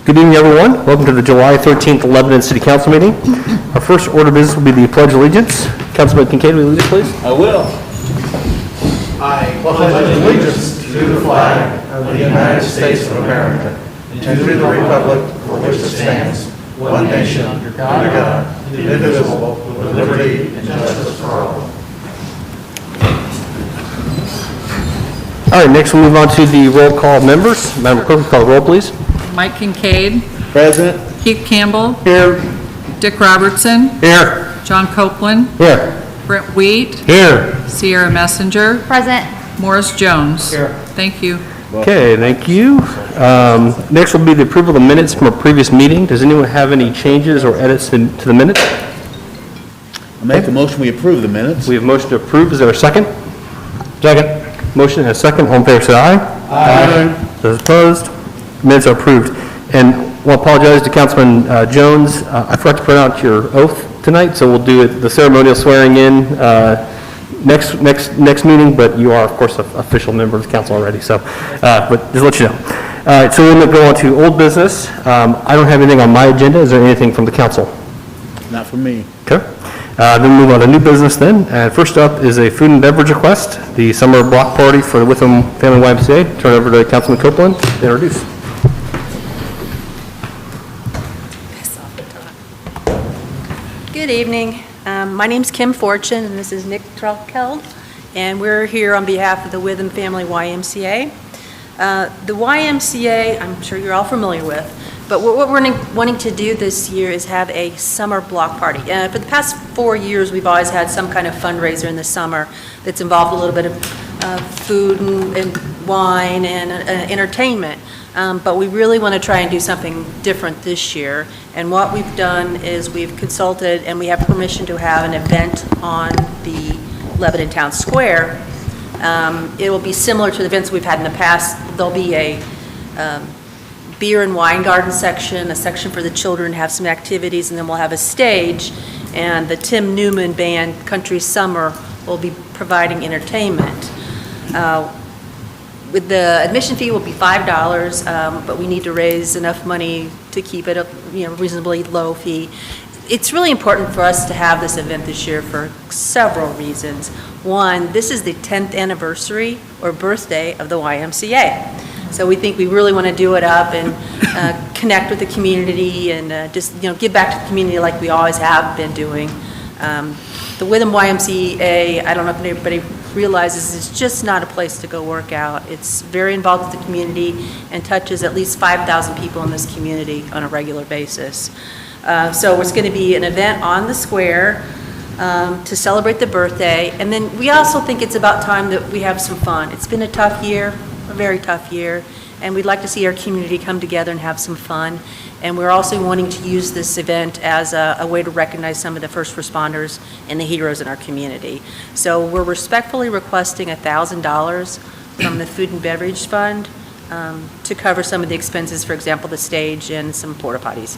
Good evening, everyone. Welcome to the July 13th Lebanon City Council meeting. Our first order of business will be the Pledge of Allegiance. Councilman Kincaid, will you lead us, please? I will. I pledge allegiance to the flag of the United States of America and to the republic for which it stands, one nation, under God, indivisible, with liberty and justice for all. All right, next we'll move on to the roll call members. Madam Clerk, call the roll, please. Mike Kincaid. Present. Keith Campbell. Here. Dick Robertson. Here. John Copeland. Here. Brent Wheat. Here. Sierra Messenger. Present. Morris Jones. Here. Thank you. Okay, thank you. Next will be the approval of the minutes from a previous meeting. Does anyone have any changes or edits to the minutes? I make a motion we approve the minutes. We have motion to approve. Is there a second? Second. Motion and a second. All in favor, say aye. Aye. Those opposed? Minutes are approved. And we'll apologize to Councilman Jones. I forgot to pronounce your oath tonight, so we'll do the ceremonial swearing in next meeting, but you are, of course, an official member of the council already, so, but just to let you know. All right, so we're going to go on to old business. I don't have anything on my agenda. Is there anything from the council? Not for me. Okay. Then move on to new business then. And first up is a food and beverage request, the summer block party for the Witham Family YMCA. Turn it over to Councilman Copeland to introduce. Good evening. My name's Kim Fortune, and this is Nick Trelkeld, and we're here on behalf of the Witham Family YMCA. The YMCA, I'm sure you're all familiar with, but what we're wanting to do this year is have a summer block party. For the past 4 years, we've always had some kind of fundraiser in the summer that's involved a little bit of food and wine and entertainment. But we really want to try and do something different this year. And what we've done is we've consulted and we have permission to have an event on the Lebanon Town Square. It will be similar to the events we've had in the past. There'll be a beer and wine garden section, a section for the children to have some activities, and then we'll have a stage. And the Tim Newman Band, Country Summer, will be providing entertainment. With the admission fee will be $5, but we need to raise enough money to keep it a reasonably low fee. It's really important for us to have this event this year for several reasons. One, this is the 10th anniversary or birthday of the YMCA. So we think we really want to do it up and connect with the community and just give back to the community like we always have been doing. The Witham YMCA, I don't know if anybody realizes, it's just not a place to go work out. It's very involved with the community and touches at least 5,000 people in this community on a regular basis. So it's going to be an event on the square to celebrate the birthday. And then we also think it's about time that we have some fun. It's been a tough year, a very tough year, and we'd like to see our community come together and have some fun. And we're also wanting to use this event as a way to recognize some of the first responders and the heroes in our community. So we're respectfully requesting $1,000 from the Food and Beverage Fund to cover some of the expenses, for example, the stage and some porta potties.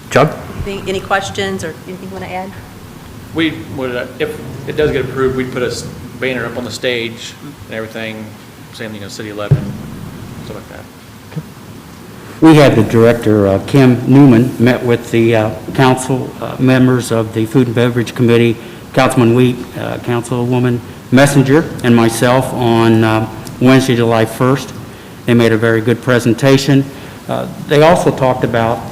John? Any questions or anything you want to add? We would, if it does get approved, we'd put a banner up on the stage and everything, saying, City 11, stuff like that. We had the director, Kim Newman, met with the council members of the Food and Beverage Committee, Councilman Wheat, Councilwoman Messenger, and myself on Wednesday, July 1st. They made a very good presentation. They also talked about,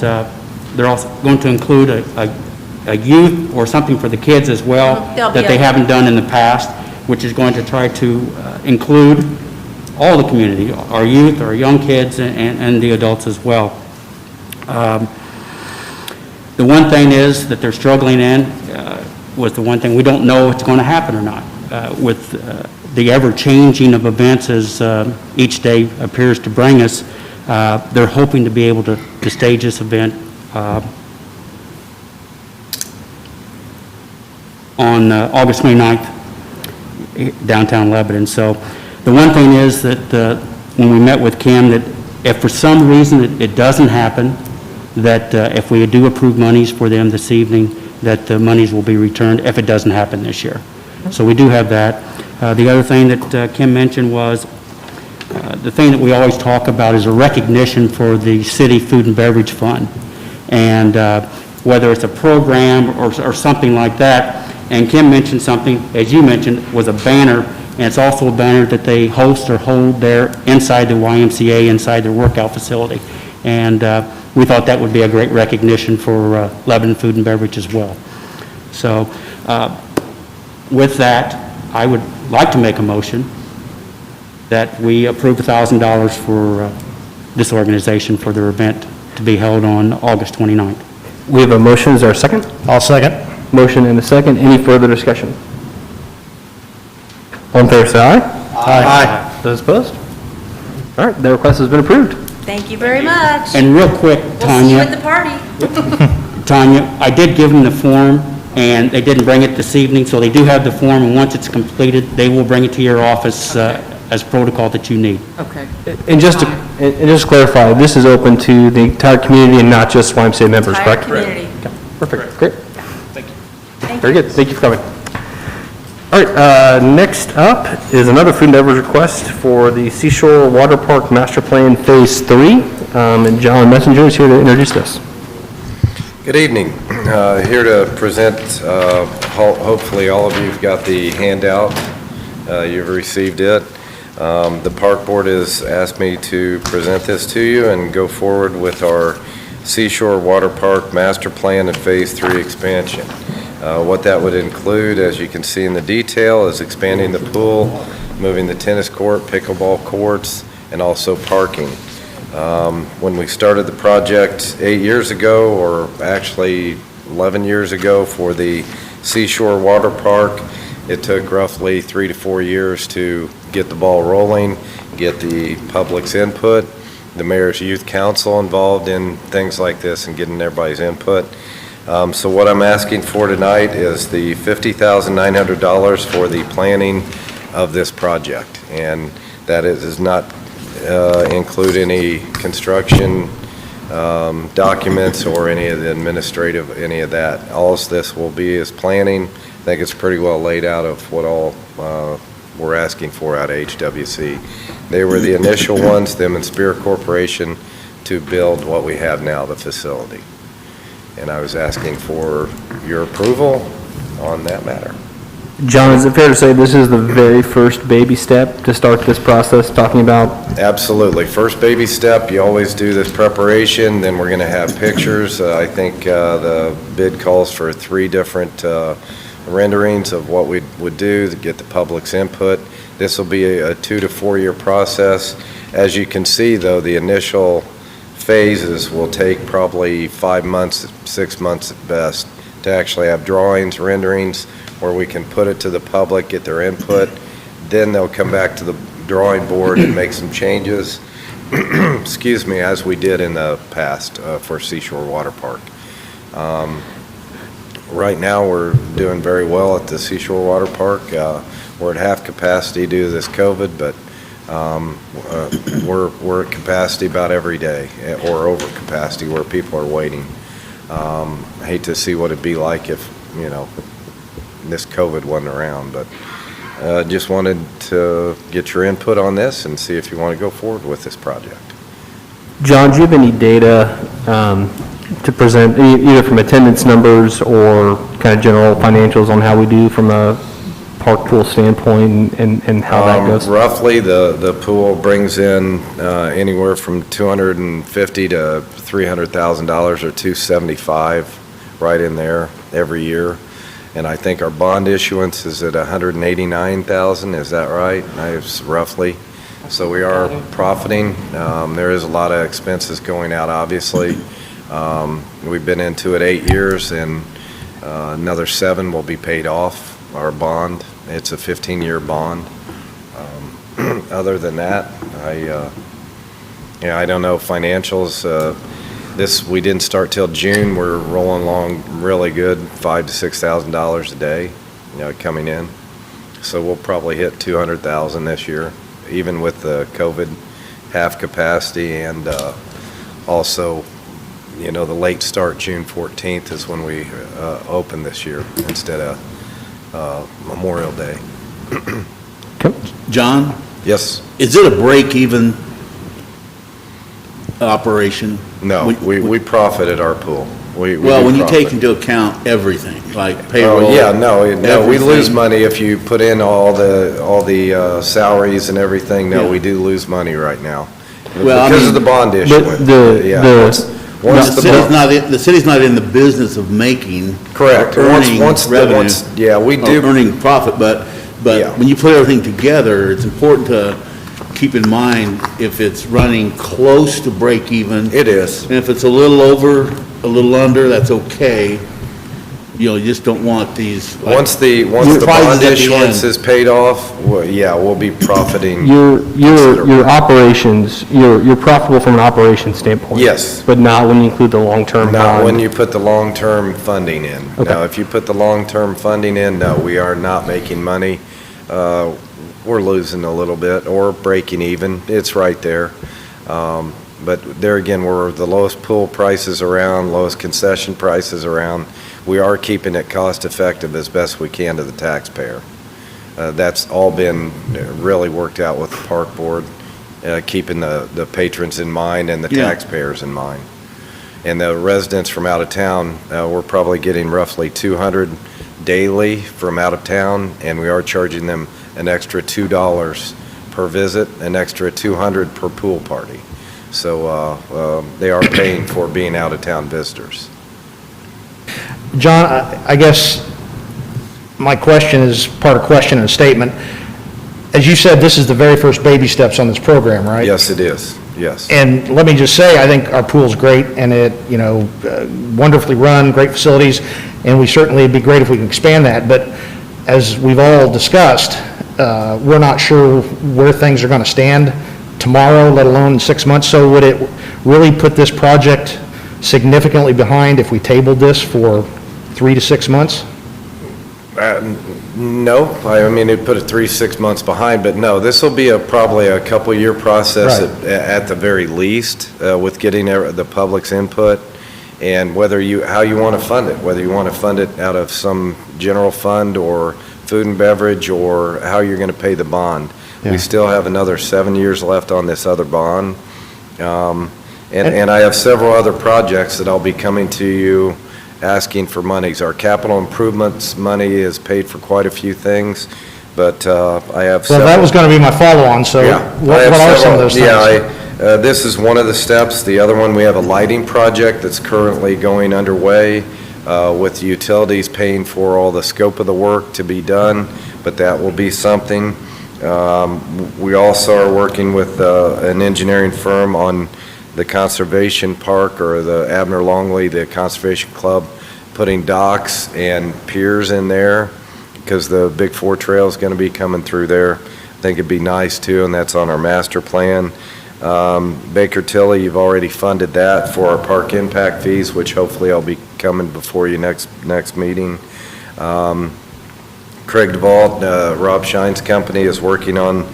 they're also going to include a youth or something for the kids as well that they haven't done in the past, which is going to try to include all the community, our youth, our young kids, and the adults as well. The one thing is that they're struggling in was the one thing we don't know if it's going to happen or not. With the ever-changing of events as each day appears to bring us, they're hoping to be able to stage this event on August 29th, downtown Lebanon. So the one thing is that when we met with Kim, that if for some reason it doesn't happen, that if we do approve monies for them this evening, that the monies will be returned if it doesn't happen this year. So we do have that. The other thing that Kim mentioned was the thing that we always talk about is a recognition for the city food and beverage fund. And whether it's a program or something like that. And Kim mentioned something, as you mentioned, was a banner, and it's also a banner that they host or hold there inside the YMCA, inside their workout facility. And we thought that would be a great recognition for Lebanon Food and Beverage as well. So with that, I would like to make a motion that we approve $1,000 for this organization for their event to be held on August 29th. We have a motion. Is there a second? I'll second. Motion and a second. Any further discussion? All in favor, say aye. Aye. Those opposed? All right, the request has been approved. Thank you very much. And real quick, We'll see you at Tanya, the party. Tanya, I did give them the form, and they didn't bring it this evening, so they do have the form, and once it's completed, they will bring it to your office as protocol that you need. Okay. And just to clarify, this is open to the entire community and not just YMCA members, Entire correct? community. Okay, perfect, great. Thank you. Thank Very you. good, thank you for coming. All right, next up is another food and beverage request for the Seashore Water Park Master Plan Phase 3, and John Messenger is here to introduce this. Good evening. Here to present, hopefully all of you have got the handout. You've received it. The Park Board has asked me to present this to you and go forward with our Seashore Water Park Master Plan and Phase 3 expansion. What that would include, as you can see in the detail, is expanding the pool, moving the tennis court, pickleball courts, and also parking. When we started the project 8 years ago, or actually 11 years ago for the Seashore Water Park, it took roughly 3 to 4 years to get the ball rolling, get the public's input, the Mayor's Youth Council involved in things like this and getting everybody's input. So what I'm asking for tonight is the $50,900 for the planning of this project. And that does not include any construction documents or any of the administrative, any of that. All of this will be is planning. I think it's pretty well laid out of what all we're asking for out of HWC. They were the initial ones, them and Spear Corporation, to build what we have now, the facility. And I was asking for your approval on that matter. John, is it fair to say this is the very first baby step to start this process, talking about? Absolutely. First baby step, you always do this preparation, then we're going to have pictures. I think the bid calls for 3 different renderings of what we would do to get the public's input. This will be a 2 to 4 year process. As you can see, though, the initial phases will take probably 5 months, 6 months at best to actually have drawings, renderings, where we can put it to the public, get their input. Then they'll come back to the drawing board and make some changes, excuse me, as we did in the past for Seashore Water Park. Right now, we're doing very well at the Seashore Water Park. We're at half capacity due to this COVID, but we're at capacity about every day, or over capacity where people are waiting. I hate to see what it'd be like if, this COVID wasn't around, but just wanted to get your input on this and see if you want to go forward with this project. John, do you have any data to present, either from attendance numbers or kind of general financials on how we do from a park pool standpoint and how that goes? Roughly, the pool brings in anywhere from $250,000 to $300,000 or $275,000 right in there every year. And I think our bond issuance is at $189,000, is that right? Roughly. So we are profiting. There is a lot of expenses going out, obviously. We've been into it 8 years, and another 7 will be paid off, our bond. It's a 15-year bond. Other than that, I don't know financials. We didn't start till June. We're rolling along really good, $5,000 to $6,000 a day, coming in. So we'll probably hit $200,000 this year, even with the COVID half capacity, and also, the late start, June 14th is when we open this year instead of Memorial Day. John, Yes? Is it a break-even operation? No, we profit at our pool. We Well, do when you take profit. into account everything, like payroll. Oh, yeah, no, we lose everything. money if you put in all the salaries and everything. No, Yeah. we do lose money right now. Well, I Because of mean- the bond issuance. Yeah. Once The the city's bond- not, the city's not in the business of making. Correct. Or Once- earning once the- revenue. once- yeah, we or do- Earning profit, but Yeah. when you put everything together, it's important to keep in mind if it's running close to break even. It is. And if it's a little over, a little under, that's okay. You just don't want these. like, Once the surprises bond at the issuance end. is paid off, yeah, we'll be profiting. Your operations, you're profitable from an operations standpoint? Yes. But not when you include the long-term bond? Not when you put the long-term funding in. Okay. No, if you put the long-term funding in, no, we are not making money. We're losing a little bit or breaking even. It's right there. But there again, we're the lowest pool prices around, lowest concession prices around. We are keeping it cost-effective as best we can to the taxpayer. That's all been really worked out with the park board, keeping the patrons in mind and the Yeah. taxpayers in mind. And the residents from out of town, we're probably getting roughly 200 daily from out of town, and we are charging them an extra $2 per visit, an extra 200 per pool party. So they are paying for being out-of-town visitors. John, I guess my question is part of question and a statement. As you said, this is the very first baby steps on this program, right? Yes, it is, yes. And let me just say, I think our pool's great, and it, wonderfully run, great facilities, and we certainly, it'd be great if we can expand that, but as we've all discussed, we're not sure where things are going to stand tomorrow, let alone in 6 months, so would it really put this project significantly behind if we tabled this for 3 to 6 months? No, I mean, it put it 3-6 months behind, but no, this will be probably a couple-year process Right. at the very least, with getting the public's input, and how you want to fund it, whether you want to fund it out of some general fund or food and beverage, or how you're going to pay the bond. Yeah. We still have another 7 years left on this other bond. And I have several other projects that I'll be coming to you asking for monies. Our capital improvements money is paid for quite a few things, but I have Well, several. that was going to be my follow-on, so Yeah, what I have are some of several- those things? Yeah, this is one of the steps. The other one, we have a lighting project that's currently going underway with the utilities paying for all the scope of the work to be done, but that will be something. We also are working with an engineering firm on the Conservation Park, or the Abner Longley, the Conservation Club, putting docks and piers in there, because the Big Four Trail is going to be coming through there. I think it'd be nice too, and that's on our master plan. Baker Tilly, you've already funded that for our park impact fees, which hopefully I'll be coming before you next meeting. Craig DeVault, Rob Shine's company, is working on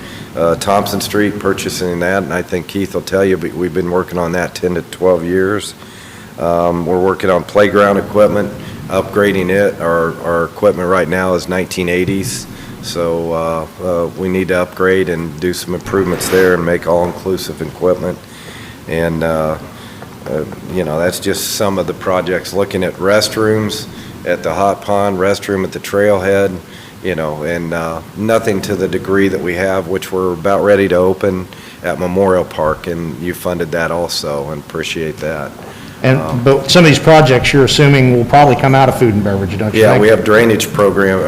Thompson Street, purchasing that, and I think Keith will tell you, we've been working on that 10 to 12 years. We're working on playground equipment, upgrading it. Our equipment right now is 1980s, so we need to upgrade and do some improvements there and make all-inclusive equipment. And, that's just some of the projects. Looking at restrooms at the Hot Pond, restroom at the Trailhead, and nothing to the degree that we have, which we're about ready to open at Memorial Park, and you funded that also, and appreciate that. But some of these projects, you're assuming will probably come out of food and beverage, don't you think? Yeah, we have drainage program,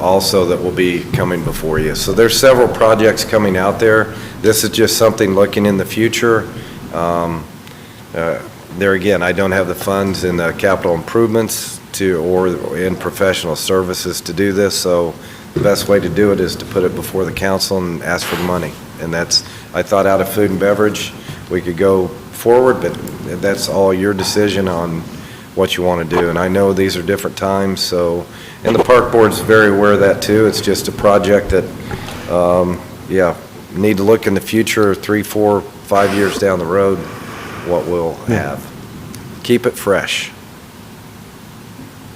also that will be coming before you. So there's several projects coming out there. This is just something looking in the future. There again, I don't have the funds in the capital improvements or in professional services to do this, so the best way to do it is to put it before the council and ask for the money. And I thought out of food and beverage, we could go forward, but that's all your decision on what you want to do. And I know these are different times, and the park board's very aware of that too. It's just a project that, need to look in the future, 3, 4, 5 years down the road, what we'll have. Keep it fresh.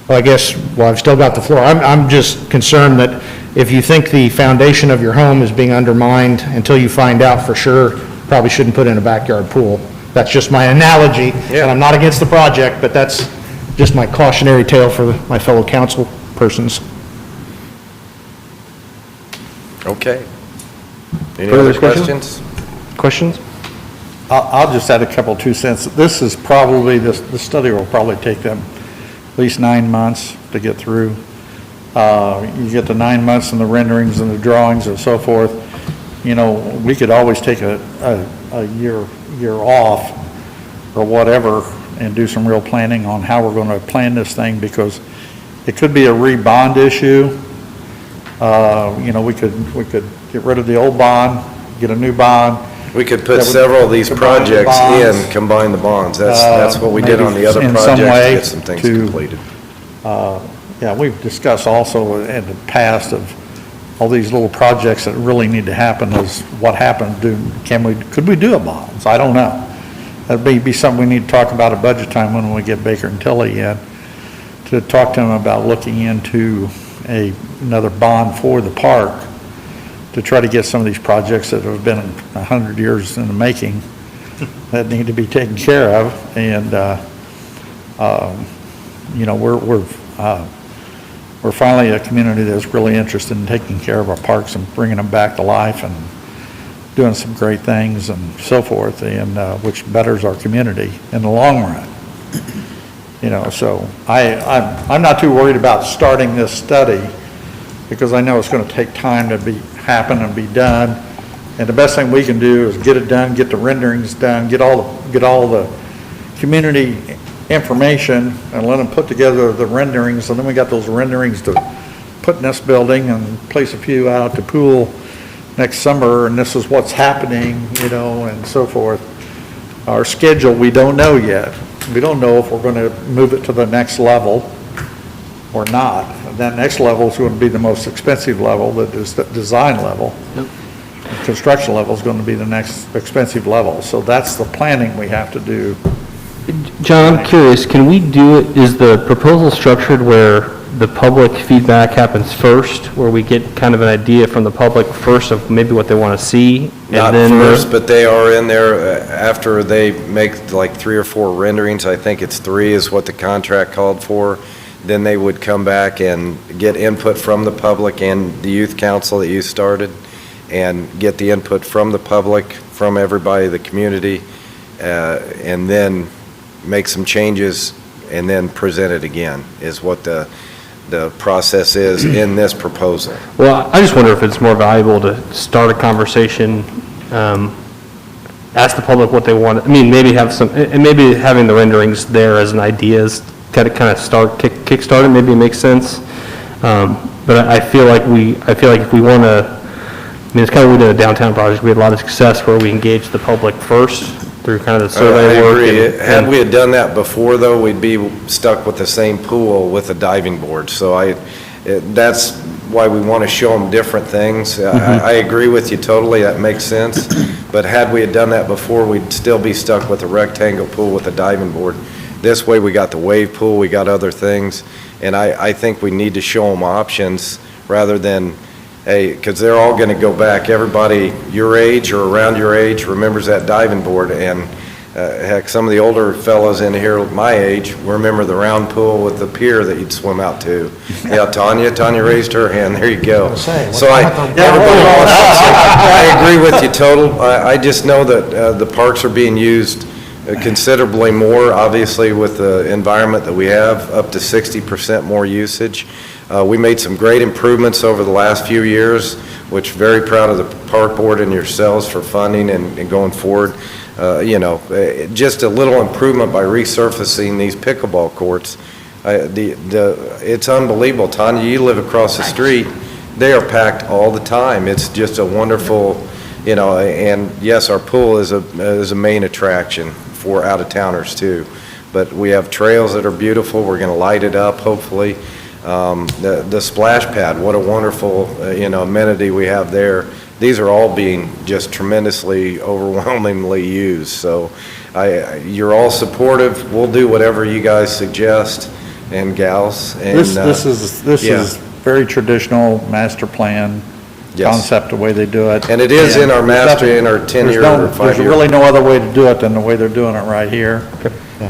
Well, I guess, I've still got the floor. I'm just concerned that if you think the foundation of your home is being undermined until you find out for sure, probably shouldn't put in a backyard pool. That's just my analogy, and I'm not against the project, but that's just my cautionary tale for my fellow council persons. Okay. Any Further other discussion? questions? Questions? I'll just add a couple, 2 cents. This is probably, the study will probably take them at least 9 months to get through. You get the 9 months and the renderings and the drawings and so forth. You know, we could always take a year off or whatever and do some real planning on how we're going to plan this thing, because it could be a rebond issue. You know, we could get rid of the old bond, get a new bond. We could put That would several of these combine the projects bonds. in, combine the bonds. That's what we did on the other maybe in some projects, to way get some things to- completed. Yeah, we've discussed also in the past of all these little projects that really need to happen, is what happens, could we do a bonds? I don't know. That'd be something we need to talk about at budget time when we get Baker and Tilly in, to talk to them about looking into another bond for the park, to try to get some of these projects that have been 100 years in the making that need to be taken care of. And, you know, we're finally a community that's really interested in taking care of our parks and bringing them back to life and doing some great things and so forth, and which betters our community in the long run. You know, so I'm not too worried about starting this study, because I know it's going to take time to happen and be done. And the best thing we can do is get it done, get the renderings done, get all the community information, and let them put together the renderings, and then we got those renderings to put in this building and place a few out at the pool next summer, and this is what's happening, you know, and so forth. Our schedule, we don't know yet. We don't know if we're going to move it to the next level or not. And that next level is going to be the most expensive level, the design level. Yep. Construction level is going to be the next expensive level. So that's the planning we have to do. John, I'm curious, can we do it, is the proposal structured where the public feedback happens first, where we get kind of an idea from the public first of maybe what they want to see? Not and then first, but they are in there after they make like 3 or 4 renderings. I think it's 3 is what the contract called for. Then they would come back and get input from the public and the youth council that you started, and get the input from the public, from everybody, the community, and then make some changes and then present it again, is what the process is in this proposal. Well, I just wonder if it's more valuable to start a conversation, ask the public what they want. I mean, maybe have some, and maybe having the renderings there as an idea is kind of kickstart it, maybe it makes sense. But I feel like if we want to, I mean, it's kind of what we did a downtown project. We had a lot of success where we engaged the public first through kind of the survey I work. agree. Had we had done that before, though, we'd be stuck with the same pool with a diving board. So that's why we want to show them different things. I agree with you totally, that makes sense. But had we had done that before, we'd still be stuck with a rectangle pool with a diving board. This way, we got the wave pool, we got other things. And I think we need to show them options rather than, hey, because they're all going to go back. Everybody your age or around your age remembers that diving board. And heck, some of the older fellows in here, my age, remember the round pool with the pier that you'd swim out to. Yeah, Tanya raised her hand. There you go. So I agree with you total. I just know that the parks are being used considerably more, obviously, with the environment that we have, up to 60% more usage. We made some great improvements over the last few years, which very proud of the park board and yourselves for funding and going forward. You know, just a little improvement by resurfacing these pickleball courts. It's unbelievable. Tanya, you live across the street. They are packed all the time. It's just a wonderful, you know, and yes, our pool is a main attraction for out-of-towners too. But we have trails that are beautiful. We're going to light it up, hopefully. The splash pad, what a wonderful, you know, amenity we have there. These are all being just tremendously, overwhelmingly used. So you're all supportive. We'll do whatever you guys suggest, and gals. And This is very traditional master plan Yes. concept, the way they do it. And it is in our master, in our 10-year or There's 5-year. really no other way to do it than the way they're doing it right here.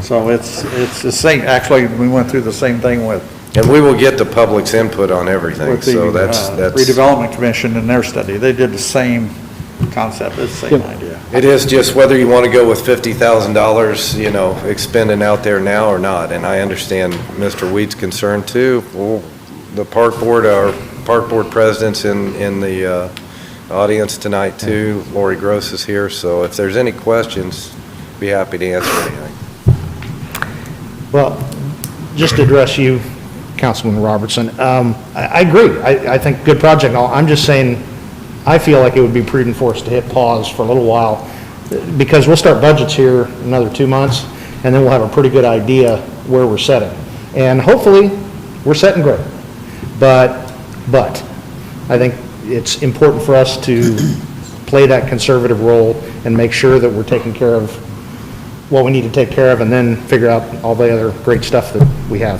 So it's the same, actually, we went through the same thing with And we will get the public's input on everything, with the so that's, redevelopment commission in their study. They did the same concept, it's the same idea. it is just whether you want to go with $50,000, you know, expending out there now or not. And I understand Mr. Wheat's concern too. Well, the park board, our park board president's in the audience tonight too. Lori Gross is here, so if there's any questions, be happy to answer anything. Well, just to address you, Councilman Robertson, I agree. I think good project and all. I'm just saying, I feel like it would be prudent for us to hit pause for a little while, because we'll start budgets here another 2 months, and then we'll have a pretty good idea where we're setting. And hopefully, we're setting great. But I think it's important for us to play that conservative role and make sure that we're taking care of what we need to take care of, and then figure out all the other great stuff that we have.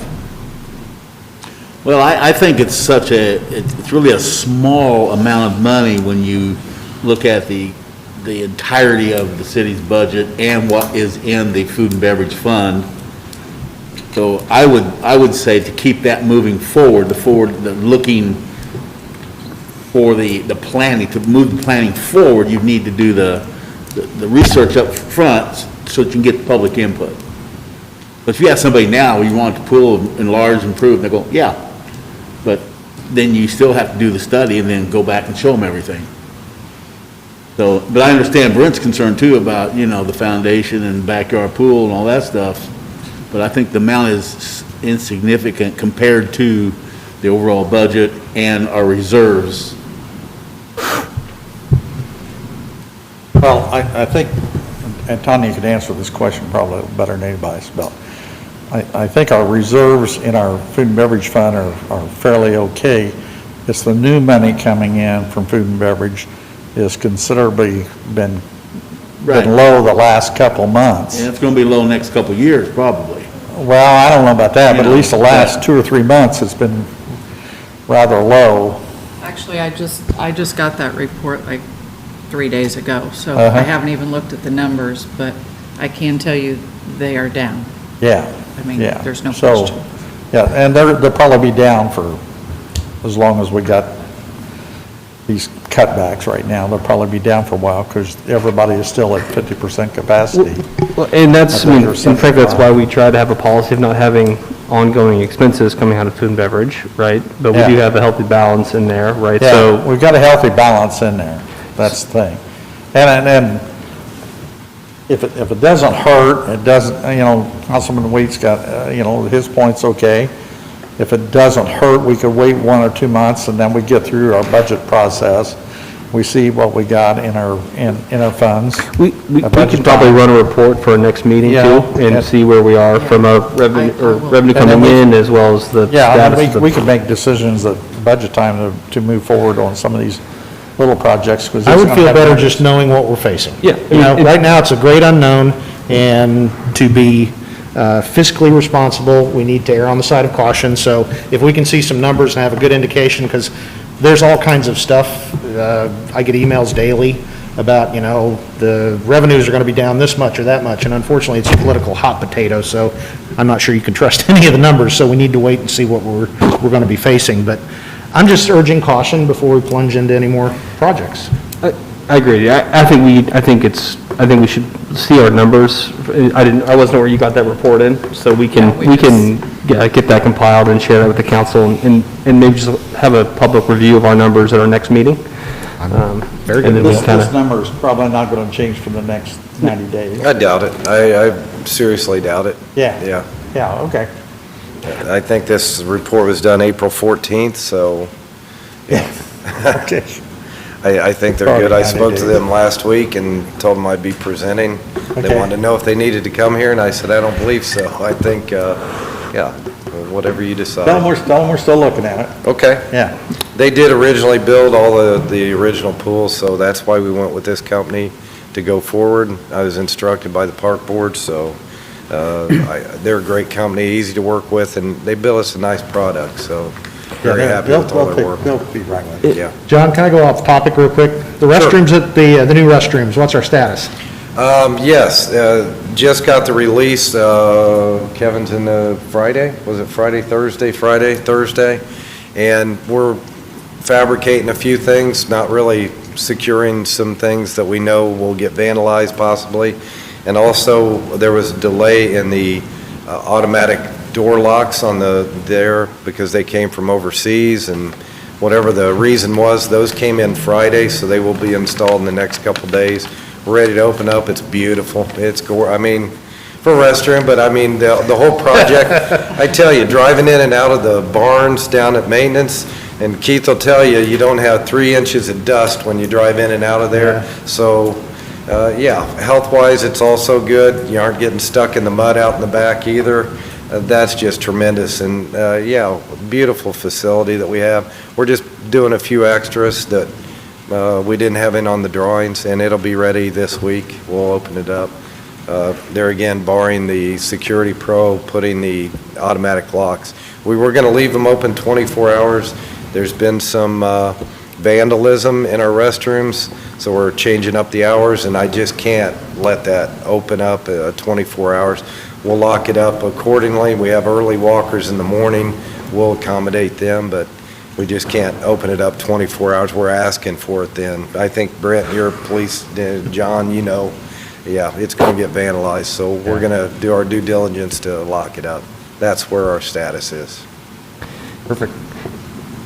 Well, I think it's it's really a small amount of money when you look at the entirety of the city's budget and what is in the food and beverage fund. So I would say to keep that moving forward, the looking for the planning, to move the planning forward, you need to do the research up front so that you can get public input. But if you have somebody now, you want the pool enlarged, improved, they go, yeah. But then you still have to do the study and then go back and show them everything. So, but I understand Brent's concern too about, you know, the foundation and backyard pool and all that stuff. But I think the amount is insignificant compared to the overall budget and our reserves. Well, I think, and Tanya could answer this question probably better than anybody else, but I think our reserves in our food and beverage fund are fairly okay. It's the new money coming in from food and beverage is considerably been low the last couple months. And it's going to be low next couple of years, probably. Well, I don't know about that, but at least the last 2 or 3 months, it's been rather low. Actually, I just got that report like 3 days ago, so Uh-huh. I haven't even looked at the numbers, but I can tell you they are down. Yeah. I mean, Yeah. there's no So, question. yeah, and they'll probably be down for as long as we got these cutbacks right now. They'll probably be down for a while because everybody is still at 50% capacity. Well, and that's, I mean, That's and frankly, that's why understandable. we try to have a policy of not having ongoing expenses coming out of food and beverage, right? But we Yeah. do have a healthy balance in there, right? Yeah, So, we've got a healthy balance in there. That's the thing. And if it doesn't hurt, it doesn't, you know, Councilman Wheat's got, you know, his point's okay. If it doesn't hurt, we could wait 1 or 2 months and then we get through our budget process. We see what we got in our funds. we a budget could probably time. run a report for our next meeting Yeah, too, yeah. and see where we are from a revenue, I or will. revenue And then coming we- in as well as the Yeah, I status mean, of the. we could make decisions at budget time to move forward on some of these little projects because. I would feel better just knowing what we're facing. Yeah, I You know, mean, right now, it's a great unknown, and to be fiscally responsible, we need to err on the side of caution. So if we can see some numbers and have a good indication, because there's all kinds of stuff, I get emails daily about, you know, the revenues are going to be down this much or that much, and unfortunately, it's a political hot potato, so I'm not sure you can trust any of the numbers, so we need to wait and see what we're going to be facing. But I'm just urging caution before we plunge into any more projects. I agree. I think we should see our numbers. I wasn't where you got that report in, so we can get that compiled and share that with the council and maybe just have a public review of our numbers at our next meeting. Very And good. then we This kinda, number is probably not going to change for the next 90 days. I doubt it. I seriously doubt it. Yeah. Yeah. Yeah, okay. I think this report was done April 14th, so Okay. I think they're Probably good. I 90 spoke to days. them last week and told them I'd be presenting. They Okay. wanted to know if they needed to come here, and I said, I don't believe so. I think, yeah, whatever you decide. Tell them we're still looking at it. Okay. Yeah. They did originally build all the original pools, so that's why we went with this company to go forward. I was instructed by the park board, so they're a great company, easy to work with, and they built us a nice product, so very happy with all their work. They'll be right with it. Yeah. John, can I go off topic real quick? The restrooms at the new restrooms, what's our status? Yes, just got the release, Kevin's in the Friday, was it Friday, Thursday? And we're fabricating a few things, not really securing some things that we know will get vandalized possibly. And also, there was a delay in the automatic door locks on there because they came from overseas, and whatever the reason was, those came in Friday, so they will be installed in the next couple days. We're ready to open up. It's beautiful. It's I mean, for a restroom, but I mean, the whole project, I tell you, driving in and out of the barns down at maintenance, and Keith will tell you, you don't have 3 inches of dust when you drive in and out of there. So, yeah, health-wise, it's also good. You aren't getting stuck in the mud out in the back either. That's just tremendous. And, yeah, beautiful facility that we have. We're just doing a few extras that we didn't have in on the drawings, and it'll be ready this week. We'll open it up. There again, barring the Security Pro, putting the automatic locks. We were going to leave them open 24 hours. There's been some vandalism in our restrooms, so we're changing up the hours, and I just can't let that open up 24 hours. We'll lock it up accordingly. We have early walkers in the morning. We'll accommodate them, but we just can't open it up 24 hours. We're asking for it then. I think, Brent, your police, John, you know, yeah, it's going to get vandalized, so we're going to do our due diligence to lock it up. That's where our status is. Perfect.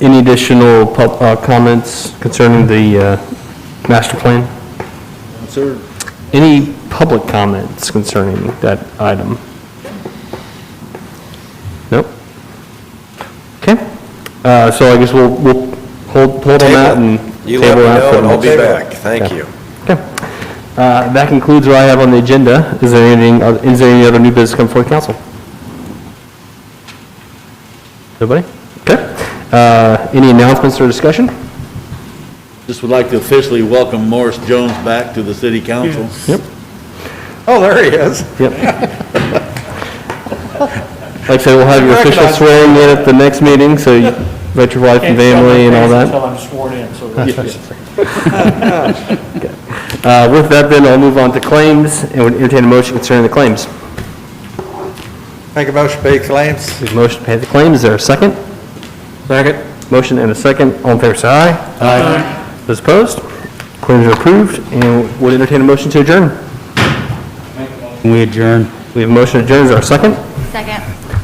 Any additional comments concerning the master plan? Sir? Any public comments concerning that item? Nope. Okay. So I guess we'll hold on that and You let table me that know, for and I'll be next- back. Thank Okay. you. Okay. That concludes what I have on the agenda. Is there any other new business come before the council? Nobody? Okay. Any announcements or discussion? Just would like to officially welcome Morris Jones back to the city council. Yep. Oh, there he is. Yep. Like I said, we'll have your official swearing in at the next meeting, so you vet your wife and family and all that. Until I'm sworn in, so. With that, then, I'll move on to claims, and would entertain a motion concerning the claims. Make a motion to pay claims. There's a motion to pay the claims. Is there a second? Second. Motion and a second. All in favor, say aye. Aye. Those opposed? Claims are approved, and would entertain a motion to adjourn. We adjourn. We have a motion to adjourn. Is there a second? Second.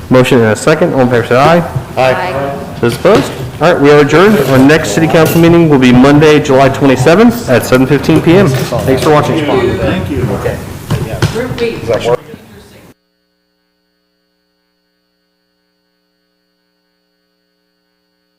Motion and a second. All in favor, say aye. Aye. Those opposed? All right, we are adjourned. Our next city council meeting will be Monday, July 27th at 7:15 PM. Thanks for watching. Group B.